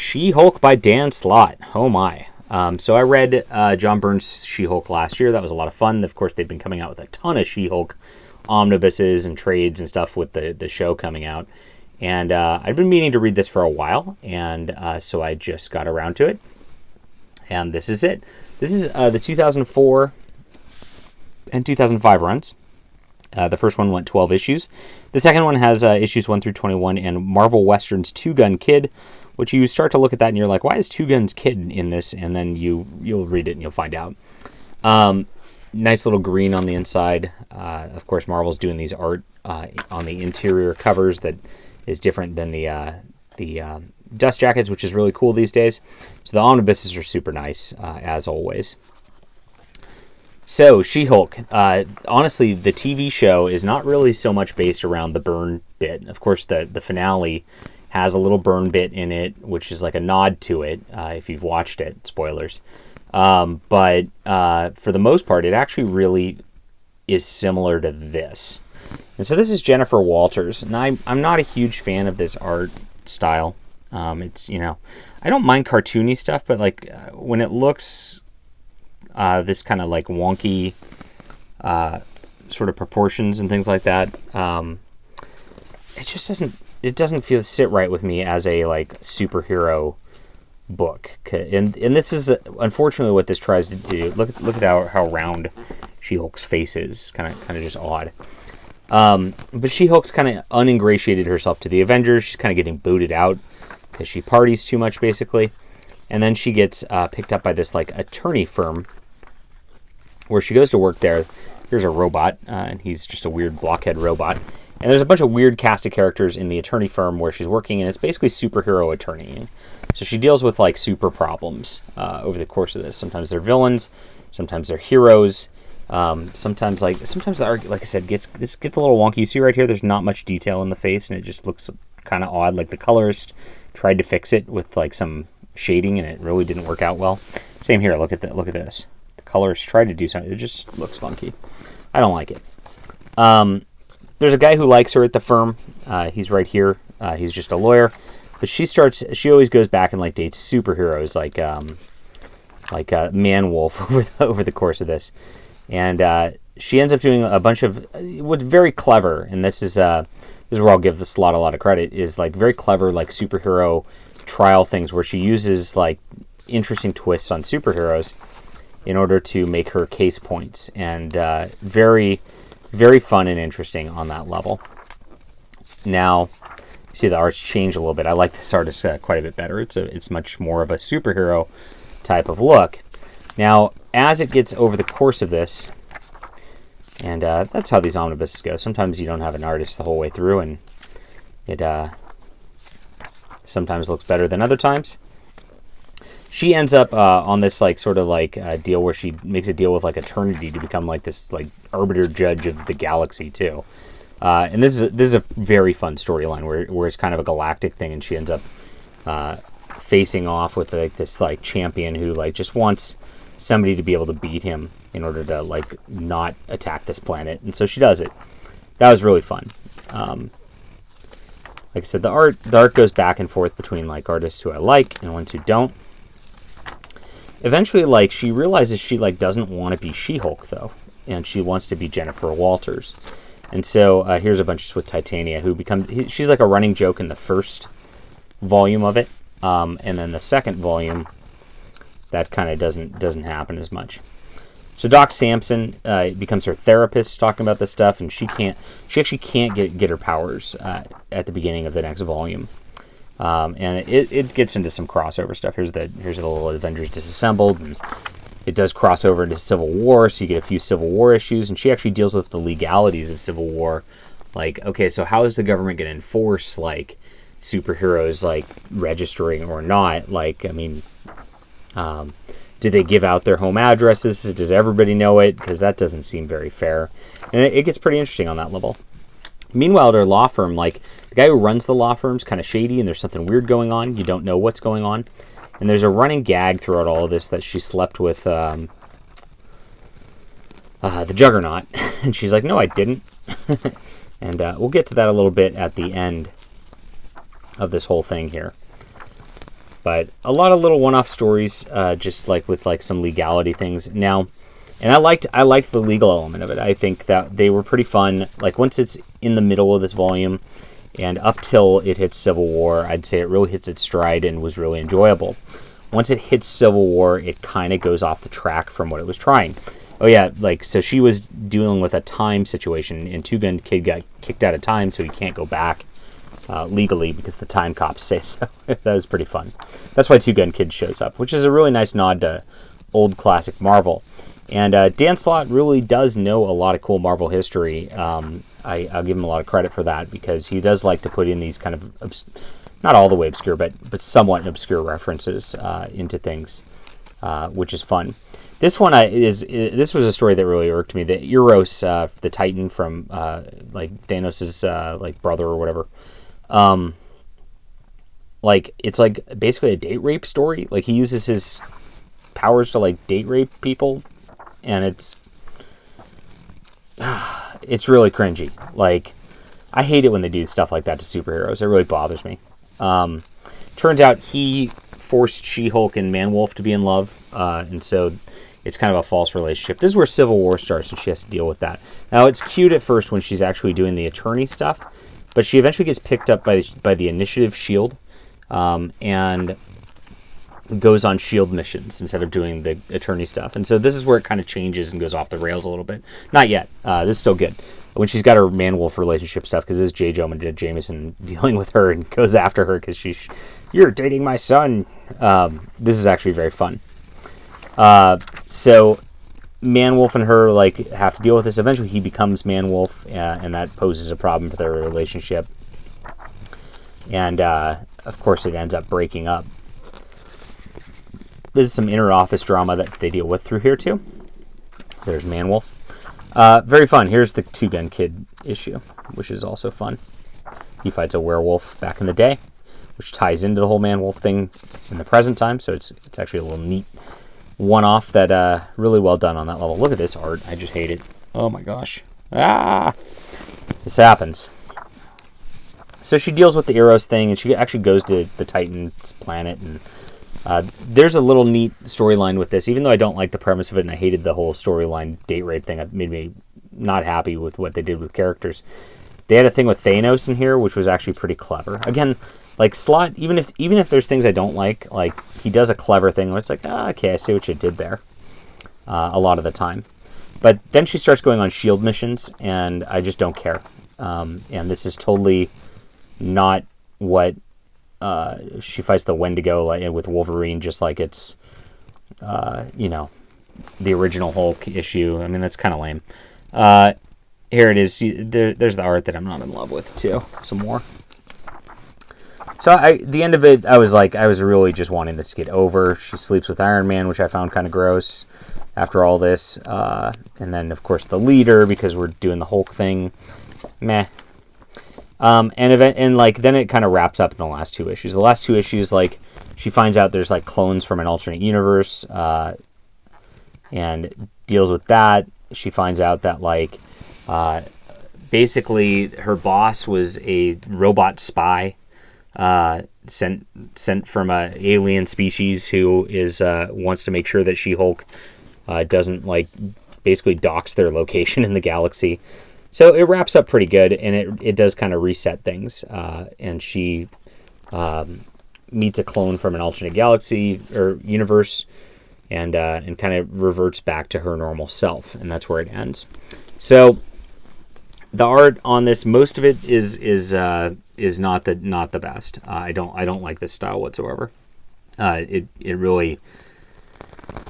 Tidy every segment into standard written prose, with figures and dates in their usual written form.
She-Hulk by Dan Slott. Oh my. So I read John Byrne's She-Hulk last year. That was a lot of fun. Of course, they've been coming out with a ton of She-Hulk omnibuses and trades and stuff with the show coming out. And I've been meaning to read this for a while, and so I just got around to it. And this is it. This is the 2004 and 2005 runs. The first one went 12 issues. The second one has issues 1 through 21 and Marvel Western's Two Gun Kid, which you start to look at that and you're like, why is Two Guns Kid in this? And then you'll read it and you'll find out. Nice little green on the inside. Of course, Marvel's doing these art on the interior covers that is different than the dust jackets, which is really cool these days. So the omnibuses are super nice, as always. So, She-Hulk. Honestly, the TV show is not really so much based around the Byrne bit. Of course, the finale has a little Byrne bit in it, which is like a nod to it, if you've watched it. Spoilers. But for the most part, it actually really is similar to this. And so this is Jennifer Walters. And I'm not a huge fan of this art style. It's, I don't mind cartoony stuff, but like when it looks this kind of like wonky sort of proportions and things like that, it just doesn't sit right with me as a like superhero book. And this is unfortunately what this tries to do. Look at how round She-Hulk's face is. Kind of just odd. But She-Hulk's kind of uningratiated herself to the Avengers. She's kind of getting booted out because she parties too much, basically. And then she gets picked up by this like attorney firm where she goes to work there. Here's a robot, and he's just a weird blockhead robot. And there's a bunch of weird cast of characters in the attorney firm where she's working, and it's basically superhero attorney. So she deals with like super problems over the course of this. Sometimes they're villains, sometimes they're heroes. Sometimes the art, like I said, gets a little wonky. You see right here, there's not much detail in the face, and it just looks kind of odd. Like the colorist tried to fix it with like some shading, and it really didn't work out well. Same here. Look at this. The colorist tried to do something. It just looks funky. I don't like it. There's a guy who likes her at the firm. He's right here. He's just a lawyer, but she always goes back and like dates superheroes, like Man-Wolf over the course of this. And she ends up doing a bunch of what's very clever, and this is where I'll give the Slott a lot of credit, is like very clever like superhero trial things where she uses like interesting twists on superheroes in order to make her case points, and very, very fun and interesting on that level. Now, you see the art's changed a little bit. I like this artist quite a bit better. It's much more of a superhero type of look. Now, as it gets over the course of this, and that's how these omnibuses go. Sometimes you don't have an artist the whole way through, and it sometimes looks better than other times. She ends up on this like sort of like deal where she makes a deal with like Eternity to become like this like arbiter judge of the galaxy too. And this is a very fun storyline where it's kind of a galactic thing, and she ends up facing off with like this like champion who like just wants somebody to be able to beat him in order to like not attack this planet, and so she does it. That was really fun. Like I said, the art goes back and forth between like artists who I like and ones who don't. Eventually, like she realizes she like doesn't want to be She-Hulk though, and she wants to be Jennifer Walters. And so here's a bunch with Titania, who she's like a running joke in the first volume of it, and then the second volume, that kind of doesn't happen as much. So Doc Samson becomes her therapist, talking about this stuff, and she actually can't get her powers at the beginning of the next volume, and it gets into some crossover stuff. Here's the little Avengers Disassembled, and it does cross over into Civil War, so you get a few Civil War issues, and she actually deals with the legalities of Civil War. Like, okay, so how is the government going to enforce like superheroes like registering or not? Like, I mean, do they give out their home addresses? Does everybody know it? Because that doesn't seem very fair. And it gets pretty interesting on that level. Meanwhile, at her law firm, like the guy who runs the law firm's kind of shady, and there's something weird going on. You don't know what's going on. And there's a running gag throughout all of this that she slept with the Juggernaut. And she's like, no, I didn't. And we'll get to that a little bit at the end of this whole thing here. But a lot of little one-off stories, just like with like some legality things. Now, and I liked the legal element of it. I think that they were pretty fun. Like once it's in the middle of this volume, and up till it hits Civil War, I'd say it really hits its stride and was really enjoyable. Once it hits Civil War, it kind of goes off the track from what it was trying. Oh yeah, like, so she was dealing with a time situation, and Two Gun Kid got kicked out of time, so he can't go back legally because the time cops say so. That was pretty fun. That's why Two Gun Kid shows up, which is a really nice nod to old classic Marvel. And Dan Slott really does know a lot of cool Marvel history. I'll give him a lot of credit for that, because he does like to put in these kind of, not all the way obscure, but somewhat obscure references into things, which is fun. This one this was a story that really irked me. The Eros, the Titan from like Thanos' like brother or whatever. Like it's like basically a date rape story. Like he uses his powers to like date rape people, and it's really cringy. Like I hate it when they do stuff like that to superheroes. It really bothers me. Turns out he forced She-Hulk and Man-Wolf to be in love, and so it's kind of a false relationship. This is where Civil War starts, and she has to deal with that. Now, it's cute at first when she's actually doing the attorney stuff, but she eventually gets picked up by the Initiative Shield, and goes on Shield missions instead of doing the attorney stuff. And so this is where it kind of changes and goes off the rails a little bit. Not yet. This is still good. When she's got her Man-Wolf relationship stuff, because this is J. Jonah Jameson dealing with her and goes after her because you're dating my son. This is actually very fun. So Man-Wolf and her like have to deal with this. Eventually he becomes Man-Wolf, and that poses a problem for their relationship. And of course it ends up breaking up. This is some inner office drama that they deal with through here too. There's Man-Wolf. Very fun. Here's the Two Gun Kid issue, which is also fun. He fights a werewolf back in the day, which ties into the whole Man-Wolf thing in the present time. So it's actually a little neat one-off that really well done on that level. Look at this art. I just hate it. Oh my gosh. This happens. So she deals with the Eros thing, and she actually goes to the Titan's planet, and there's a little neat storyline with this. Even though I don't like the premise of it, and I hated the whole storyline date rape thing, it made me not happy with what they did with characters. They had a thing with Thanos in here, which was actually pretty clever. Again, like Slott, even if there's things I don't like he does a clever thing where it's like, okay, I see what you did there. A lot of the time. But then she starts going on Shield missions, and I just don't care. And this is totally not what she fights the Wendigo like with Wolverine, just like it's the original Hulk issue. I mean, that's kind of lame. Here it is. There's the art that I'm not in love with too. Some more. So the end of it, I was really just wanting this to get over. She sleeps with Iron Man, which I found kind of gross after all this. And then of course the leader, because we're doing the Hulk thing. Meh. Then it kind of wraps up in the last two issues. The last two issues, like, she finds out there's like clones from an alternate universe, and deals with that. She finds out that like, basically her boss was a robot spy, sent from a alien species who is wants to make sure that She-Hulk doesn't like basically docks their location in the galaxy. So it wraps up pretty good, and it does kind of reset things. And she meets a clone from an alternate galaxy or universe, and kind of reverts back to her normal self, and that's where it ends. So the art on this, most of it is not the best. I don't like this style whatsoever. It really,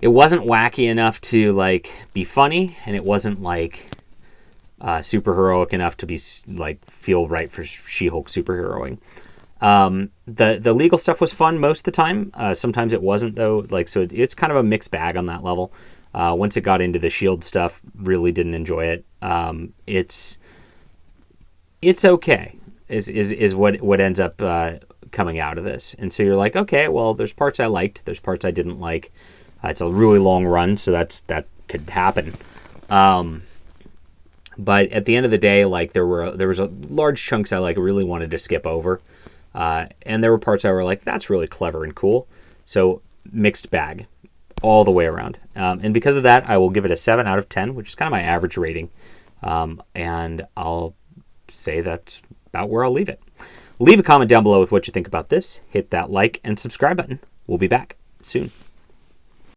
it wasn't wacky enough to like be funny, and it wasn't like super heroic enough to be like feel right for She-Hulk superheroing. The legal stuff was fun most of the time. Sometimes it wasn't though. Like, so it's kind of a mixed bag on that level. Once it got into the Shield stuff, really didn't enjoy it. It's okay. Is what ends up coming out of this. And so you're like, okay, well, there's parts I liked, there's parts I didn't like. It's a really long run, so that could happen. But at the end of the day, like there was a large chunks I like really wanted to skip over, and there were parts I were like, that's really clever and cool. So mixed bag all the way around. And because of that, I will give it a 7 out of 10, which is kind of my average rating. And I'll say that's about where I'll leave it. Leave a comment down below with what you think about this. Hit that like and subscribe button. We'll be back soon.